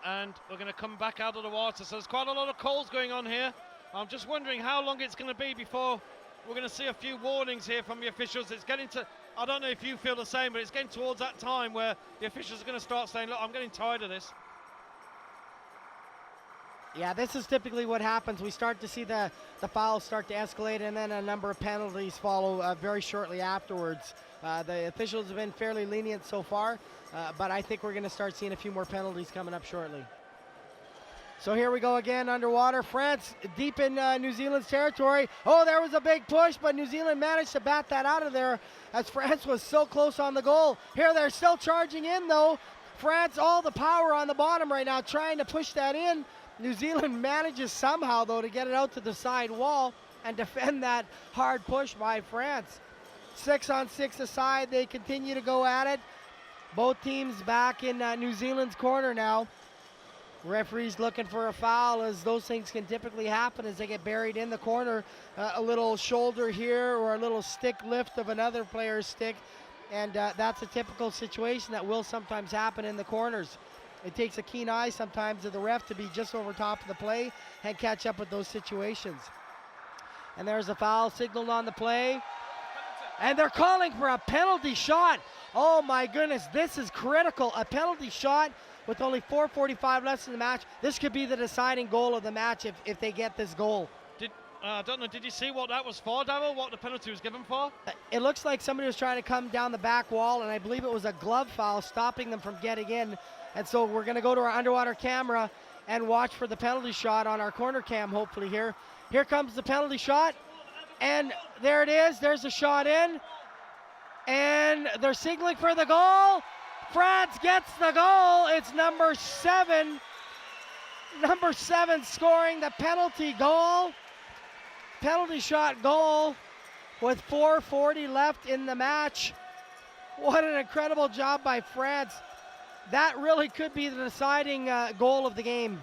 And we're going to come back out of the water. So there's quite a lot of calls going on here. I'm just wondering how long it's going to be before we're going to see a few warnings here from the officials. It's getting to, I don't know if you feel the same, but it's getting towards that time where the officials are going to start saying, look, I'm getting tired of this. Yeah, this is typically what happens. We start to see the fouls start to escalate, and then a number of penalties follow very shortly afterwards. The officials have been fairly lenient so far, but I think we're going to start seeing a few more penalties coming up shortly. So here we go again underwater. France deep in New Zealand's territory. Oh, there was a big push, but New Zealand managed to bat that out of there as France was so close on the goal. Here they're still charging in, though. France, all the power on the bottom right now, trying to push that in. New Zealand manages somehow, though, to get it out to the side wall and defend that hard push by France. 6-on-6 aside, they continue to go at it. Both teams back in New Zealand's corner now. Referee's looking for a foul, as those things can typically happen as they get buried in the corner. A little shoulder here or a little stick lift of another player's stick. And that's a typical situation that will sometimes happen in the corners. It takes a keen eye sometimes of the ref to be just over top of the play and catch up with those situations. And there's a foul signaled on the play. And they're calling for a penalty shot. Oh my goodness, this is critical. A penalty shot with only 4:45 left in the match. This could be the deciding goal of the match if they get this goal. I don't know, did you see what that was for, Darryl? What the penalty was given for? It looks like somebody was trying to come down the back wall, and I believe it was a glove foul stopping them from getting in. And so we're going to go to our underwater camera and watch for the penalty shot on our corner cam, hopefully here. Here comes the penalty shot, and there it is. There's the shot in, and they're signaling for the goal. France gets the goal. It's number 7. Number 7 scoring the penalty goal. Penalty shot goal with 4:40 left in the match. What an incredible job by France. That really could be the deciding goal of the game.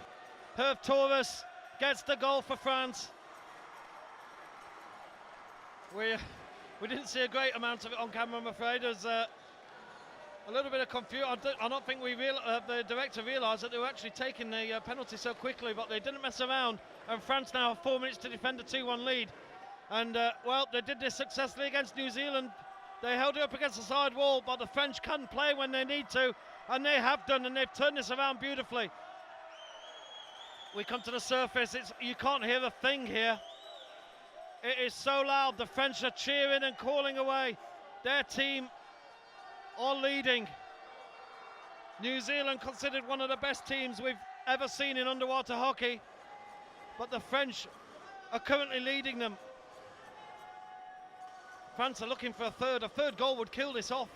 Herve Torres gets the goal for France. We didn't see a great amount of it on camera, I'm afraid. There's a little bit of confusion. I don't think the director realised that they were actually taking the penalty so quickly, but they didn't mess around. And France now have 4 minutes to defend a 2-1 lead. And, well, they did this successfully against New Zealand. They held it up against the side wall, but the French can play when they need to. And they have done, and they've turned this around beautifully. We come to the surface. You can't hear a thing here. It is so loud. The French are cheering and calling away. Their team are leading. New Zealand considered one of the best teams we've ever seen in underwater hockey. But the French are currently leading them. France are looking for a third. A third goal would kill this off.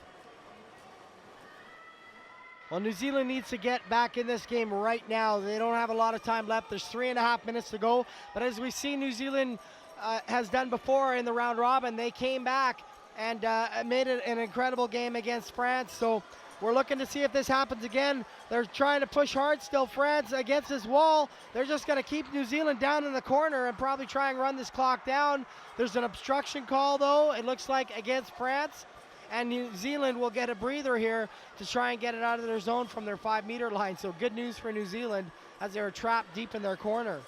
Well, New Zealand needs to get back in this game right now. They don't have a lot of time left. There's 3.5 minutes to go. But as we see New Zealand has done before in the round robin, they came back and made it an incredible game against France. So we're looking to see if this happens again. They're trying to push hard still, France, against this wall. They're just going to keep New Zealand down in the corner and probably try and run this clock down. There's an obstruction call, though, it looks like, against France. And New Zealand will get a breather here to try and get it out of their zone from their 5-meter line. So good news for New Zealand as they were trapped deep in their corner.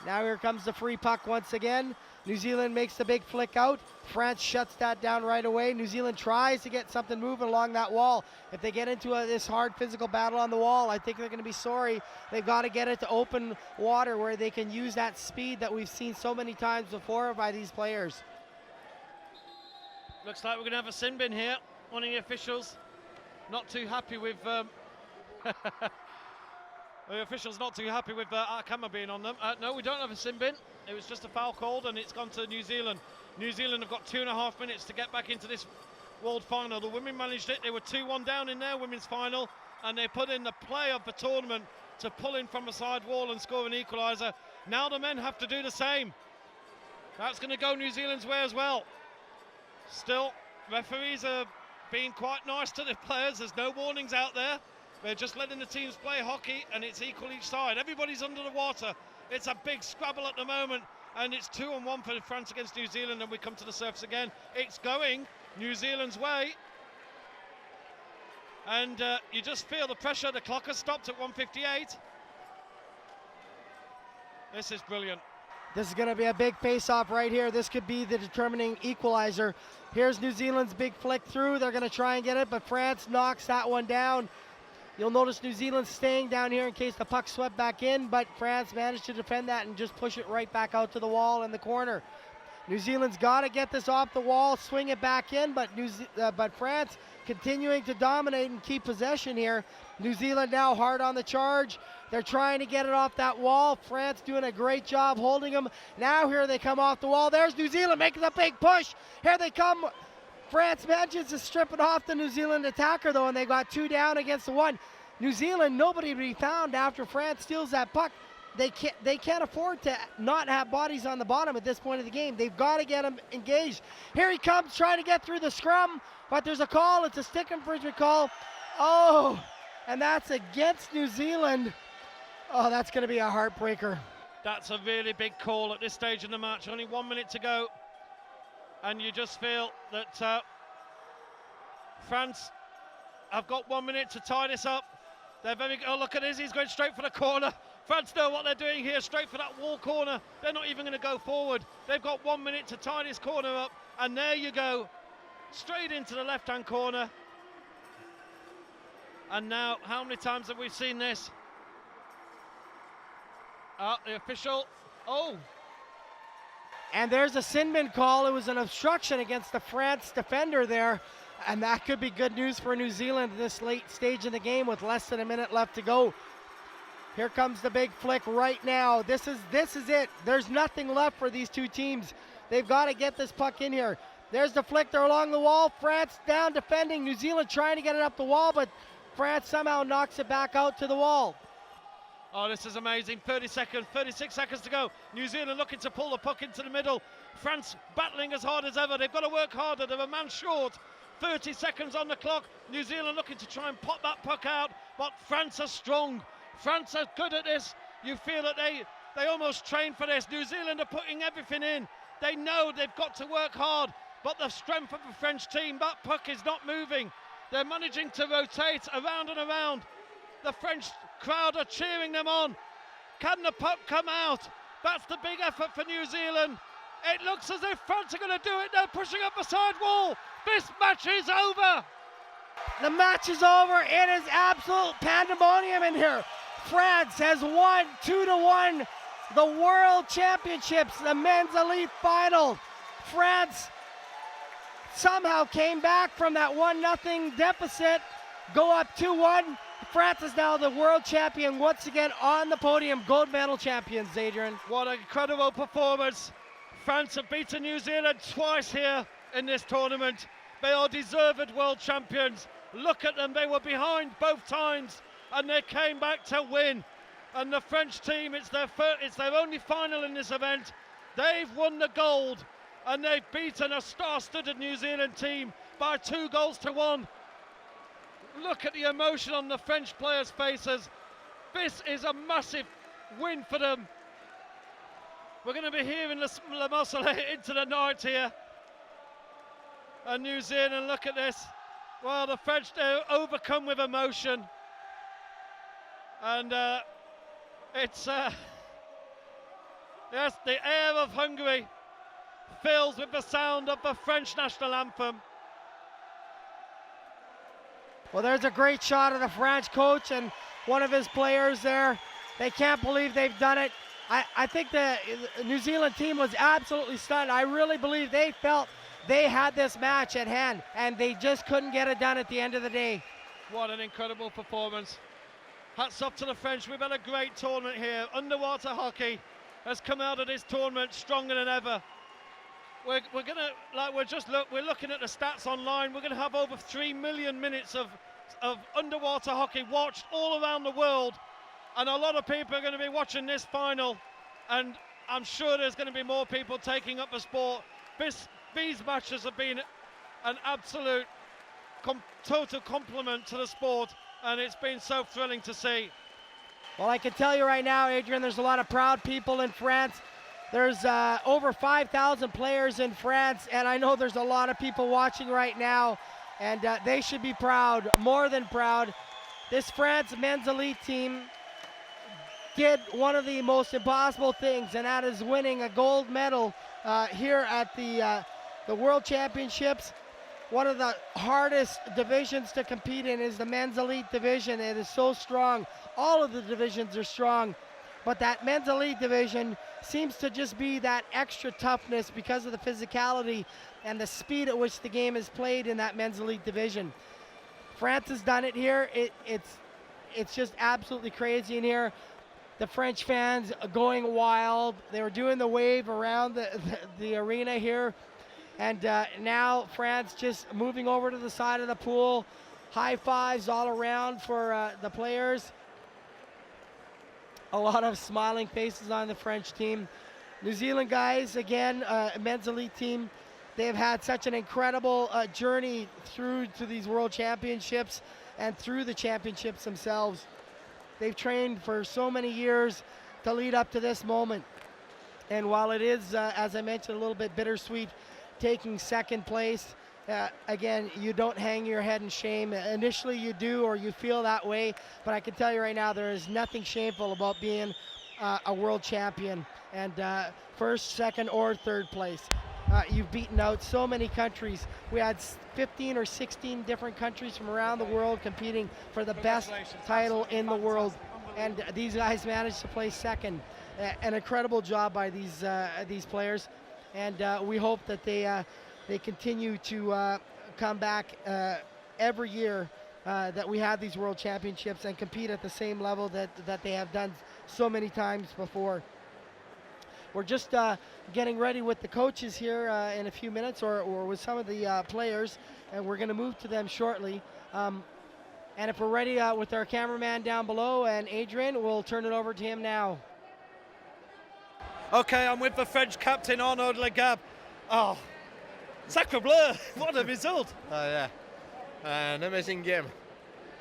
Now here comes the free puck once again. New Zealand makes the big flick out. France shuts that down right away. New Zealand tries to get something moving along that wall. If they get into this hard physical battle on the wall, I think they're going to be sorry. They've got to get it to open water where they can use that speed that we've seen so many times before by these players. Looks like we're going to have a sin bin here. One of the officials not too happy with the officials not too happy with our camera being on them. No, we don't have a sin bin. It was just a foul called, and it's gone to New Zealand. New Zealand have got 2.5 minutes to get back into this World Final. The women managed it. They were 2-1 down in their women's final, and they put in the play of the tournament to pull in from a side wall and score an equaliser. Now the men have to do the same. That's going to go New Zealand's way as well. Still, referees are being quite nice to the players. There's no warnings out there. They're just letting the teams play hockey, and it's equal each side. Everybody's under the water. It's a big scrabble at the moment, and it's 2-1 for France against New Zealand, and we come to the surface again. It's going New Zealand's way. And you just feel the pressure. The clock has stopped at 1:58. This is brilliant. This is going to be a big face-off right here. This could be the determining equalizer. Here's New Zealand's big flick through. They're going to try and get it, but France knocks that one down. You'll notice New Zealand staying down here in case the puck swept back in, but France managed to defend that and just push it right back out to the wall in the corner. New Zealand's got to get this off the wall, swing it back in, but France continuing to dominate and keep possession here. New Zealand now hard on the charge. They're trying to get it off that wall. France doing a great job holding them. Now here they come off the wall. There's New Zealand making a big push. Here they come. France manages to strip it off the New Zealand attacker though, and they got 2 down against the 1. New Zealand, nobody to be found after France steals that puck. They can't afford to not have bodies on the bottom at this point of the game. They've got to get them engaged. Here he comes trying to get through the scrum, but there's a call. It's a stick infringement call. Oh, and that's against New Zealand. Oh, that's going to be a heartbreaker. That's a really big call at this stage in the match. Only 1 minute to go. And you just feel that France have got 1 minute to tie this up. They're very, oh, look at this, he's going straight for the corner. France know what they're doing here, straight for that wall corner. They're not even going to go forward. They've got 1 minute to tie this corner up, and there you go, straight into the left-hand corner. And now, how many times have we seen this? The official, oh. And there's a sin bin call. It was an obstruction against the France defender there. And that could be good news for New Zealand at this late stage in the game with less than a minute left to go. Here comes the big flick right now. This is it. There's nothing left for these two teams. They've got to get this puck in here. There's the flick. They're along the wall. France down defending. New Zealand trying to get it up the wall, but France somehow knocks it back out to the wall. Oh, this is amazing. 36 seconds to go. New Zealand looking to pull the puck into the middle. France battling as hard as ever. They've got to work harder. They're a man short. 30 seconds on the clock. New Zealand looking to try and pop that puck out, but France are strong. France are good at this. You feel that they almost trained for this. New Zealand are putting everything in. They know they've got to work hard, but the strength of the French team, that puck is not moving. They're managing to rotate around and around. The French crowd are cheering them on. Can the puck come out? That's the big effort for New Zealand. It looks as if France are going to do it. They're pushing up the side wall. This match is over. The match is over. It is absolute pandemonium in here. France has won 2-1 the World Championships, the men's elite final. France somehow came back from that 1-0 deficit, go up 2-1. France is now the world champion once again on the podium, gold medal champions, Adrian. What an incredible performance. France have beaten New Zealand twice here in this tournament. They are deserved world champions. Look at them, they were behind both times and they came back to win. And the French team, it's their only final in this event. They've won the gold and they've beaten a star-studded New Zealand team by 2-1. Look at the emotion on the French players' faces. This is a massive win for them. We're going to be hearing Le Marseillais into the night here. And New Zealand, look at this. Well, the French, they're overcome with emotion. And it's, yes, the air of Hungary fills with the sound of the French national anthem. Well, there's a great shot of the French coach and one of his players there. They can't believe they've done it. I think the New Zealand team was absolutely stunned. I really believe they felt they had this match at hand, and they just couldn't get it done at the end of the day. What an incredible performance. Hats off to the French. We've had a great tournament here. Underwater hockey has come out of this tournament stronger than ever. We're looking at the stats online. We're gonna have over 3 million minutes of underwater hockey watched all around the world, and a lot of people are going to be watching this final, and I'm sure there's going to be more people taking up the sport. These matches have been an absolute total compliment to the sport, and it's been so thrilling to see. Well, I can tell you right now, Adrian, there's a lot of proud people in France. There's over 5,000 players in France, and I know there's a lot of people watching right now, and they should be proud, more than proud. This France men's elite team did one of the most impossible things, and that is winning a gold medal here at the World Championships. One of the hardest divisions to compete in is the men's elite division. It is so strong. All of the divisions are strong, but that men's elite division seems to just be that extra toughness because of the physicality and the speed at which the game is played in that men's elite division. France has done it here. It's just absolutely crazy in here. The French fans are going wild. They were doing the wave around the arena here. And now France just moving over to the side of the pool. High fives all around for the players. A lot of smiling faces on the French team. New Zealand guys, again, men's elite team. They've had such an incredible journey through to these World Championships and through the championships themselves. They've trained for so many years to lead up to this moment. And while it is, as I mentioned, a little bit bittersweet, taking second place, again, you don't hang your head in shame. Initially you do, or you feel that way, but I can tell you right now, there is nothing shameful about being a world champion, and first, second, or third place. You've beaten out so many countries. We had 15 or 16 different countries from around the world competing for the best title in the world, and these guys managed to place second. An incredible job by these players, and we hope that they continue to come back every year that we have these World Championships and compete at the same level that they have done so many times before. We're just getting ready with the coaches here in a few minutes, or with some of the players, and we're going to move to them shortly. And if we're ready with our cameraman down below and Adrian, we'll turn it over to him now. Okay, I'm with the French captain, Arnaud Legab. Oh, sacre bleu, what a result. Yeah, an amazing game.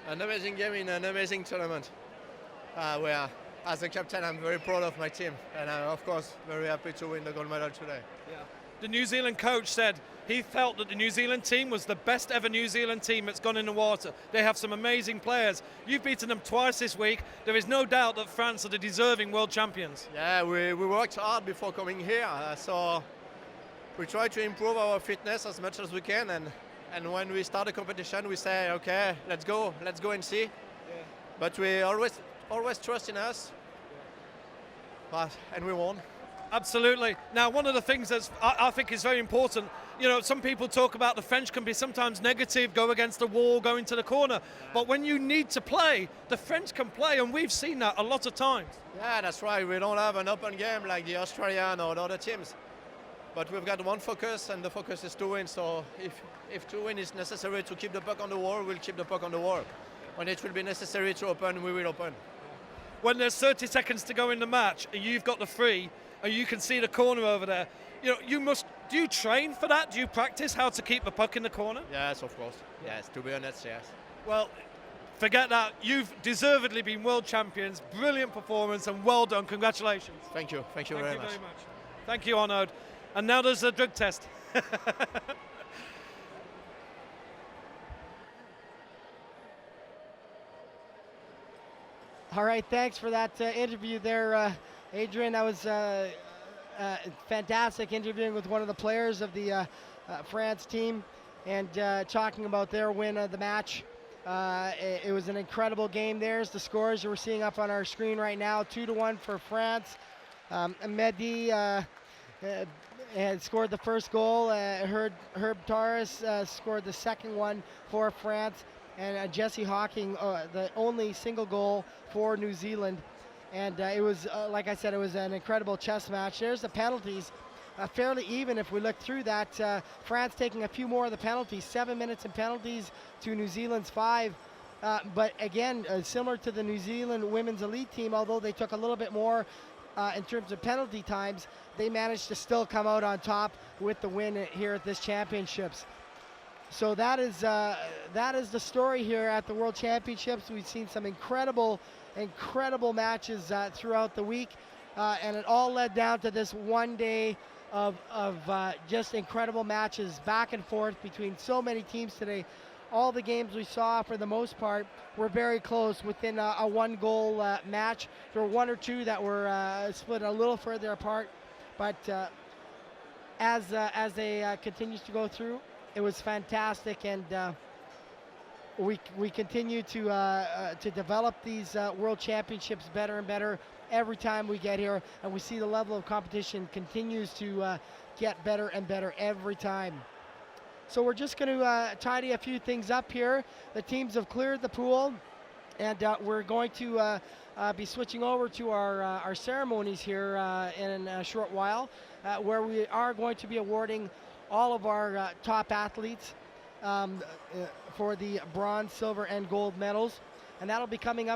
An amazing game in an amazing tournament. Where, as a captain, I'm very proud of my team, and I'm, of course, very happy to win the gold medal today. Yeah. The New Zealand coach said he felt that the New Zealand team was the best ever New Zealand team that's gone in the water. They have some amazing players. You've beaten them twice this week. There is no doubt that France are the deserving world champions. Yeah, we worked hard before coming here, so we try to improve our fitness as much as we can, and when we start a competition, we say, okay, let's go and see. Yeah. But we always trust in us, and we won. Absolutely. Now, one of the things that I think is very important, you know, some people talk about the French can be sometimes negative, go against the wall, go into the corner. But when you need to play, the French can play, and we've seen that a lot of times. Yeah, that's right. We don't have an open game like the Australian or the other teams. But we've got one focus, and the focus is to win. So if to win is necessary to keep the puck on the wall, we'll keep the puck on the wall. When it will be necessary to open, we will open. When there's 30 seconds to go in the match, and you've got the free, and you can see the corner over there, you know, do you train for that? Do you practice how to keep the puck in the corner? Yes, of course. Yes, to be honest, yes. Well, forget that. You've deservedly been world champions. Brilliant performance, and well done. Congratulations. Thank you. Thank you very much. Thank you, Arnaud. And now there's a drug test. All right, thanks for that interview there, Adrian. That was fantastic, interviewing with one of the players of the France team and talking about their win of the match. It was an incredible game. There's the scores we're seeing up on our screen right now. 2-1 for France. Mehdi and scored the first goal. Herb Torres scored the second one for France, and Jesse Hawking the only single goal for New Zealand. And it was, like I said, it was an incredible chess match. There's the penalties. Fairly even if we look through that. France taking a few more of the penalties, 7 minutes in penalties to New Zealand's 5. But again, similar to the New Zealand women's elite team, although they took a little bit more in terms of penalty times, they managed to still come out on top with the win here at this championships. So that is the story here at the World Championships. We've seen some incredible matches throughout the week, and it all led down to this one day of just incredible matches back and forth between so many teams today. All the games we saw, for the most part, were very close, within a one-goal match. There were one or two that were split a little further apart, but as they continues to go through, it was fantastic, and we continue to develop these World Championships better and better every time we get here, and we see the level of competition continues to get better and better every time. So we're just going to tidy a few things up here. The teams have cleared the pool, and we're going to be switching over to our ceremonies here in a short while, where we are going to be awarding all of our top athletes for the bronze, silver, and gold medals, and that'll be coming up